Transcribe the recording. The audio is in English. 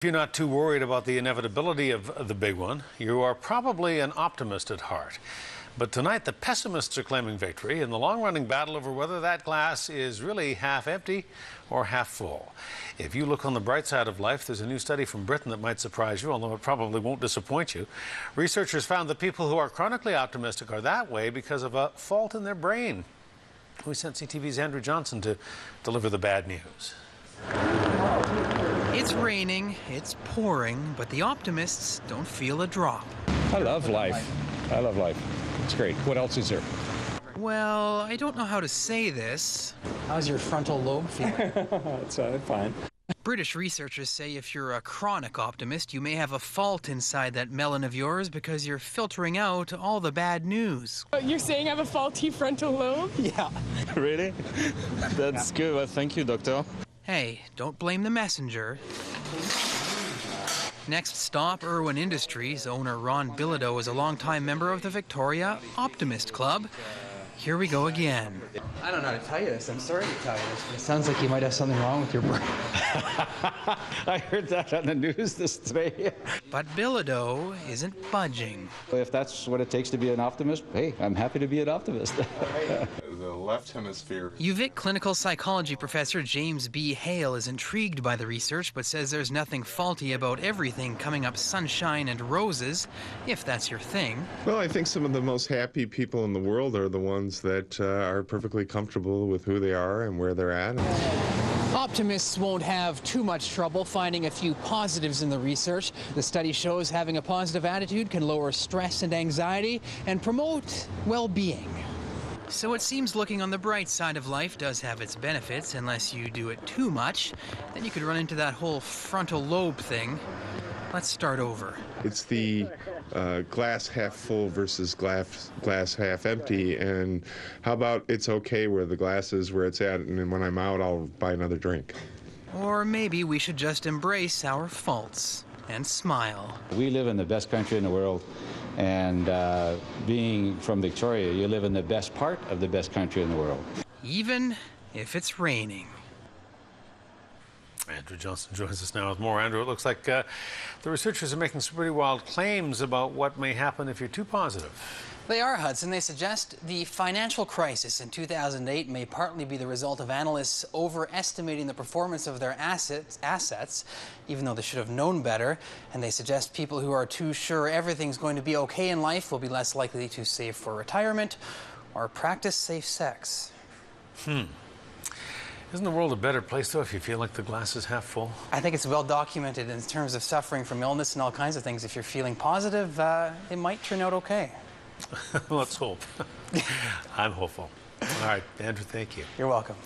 If you're not too worried about the inevitability of the big one, you are probably an optimist at heart. But tonight, the pessimists are claiming victory in the long-running battle over whether that glass is really half empty or half full. If you look on the bright side of life, there's a new study from Britain that might surprise you, although it probably won't disappoint you. Researchers found that people who are chronically optimistic are that way because of a fault in their brain. We sent CTV's Andrew Johnson to deliver the bad news. It's raining, it's pouring, but the optimists don't feel a drop. I love life. I love life. It's great. What else is there? Well, I don't know how to say this. How's your frontal lobe feeling? It's fine. British researchers say if you're a chronic optimist, you may have a fault inside that melon of yours because you're filtering out all the bad news. You're saying I have a faulty frontal lobe? Yeah. Really? That's good. Well, thank you, doctor. Hey, don't blame the messenger. Next stop, Irwin Industries. Owner Ron Bilodeau is a longtime member of the Victoria Optimist Club. Here we go again. I don't know how to tell you this. I'm sorry to tell you this, but it sounds like you might have something wrong with your brain. I heard that on the news today. But Bilodeau isn't budging. If that's what it takes to be an optimist, hey, I'm happy to be an optimist. The left hemisphere. UVic clinical psychology professor James B. Hale is intrigued by the research, but says there's nothing faulty about everything coming up sunshine and roses, if that's your thing. Well, I think some of the most happy people in the world are the ones that are perfectly comfortable with who they are and where they're at. Optimists won't have too much trouble finding a few positives in the research. The study shows having a positive attitude can lower stress and anxiety and promote well-being. So it seems looking on the bright side of life does have its benefits, unless you do it too much. Then you could run into that whole frontal lobe thing. Let's start over. It's the glass half full versus glass half empty, and how about it's okay where the glass is where it's at, and then when I'm out, I'll buy another drink. Or maybe we should just embrace our faults and smile. We live in the best country in the world, and being from Victoria, you live in the best part of the best country in the world. Even if it's raining. Andrew Johnson joins us now with more. Andrew, it looks like the researchers are making some pretty wild claims about what may happen if you're too positive. They are, Hudson. They suggest the financial crisis in 2008 may partly be the result of analysts overestimating the performance of their assets, even though they should have known better. And they suggest people who are too sure everything's going to be okay in life will be less likely to save for retirement or practice safe sex. Isn't the world a better place, though, if you feel like the glass is half full? I think it's well documented in terms of suffering from illness and all kinds of things. If you're feeling positive, it might turn out okay. Let's hope. I'm hopeful. All right, Andrew, thank you. You're welcome.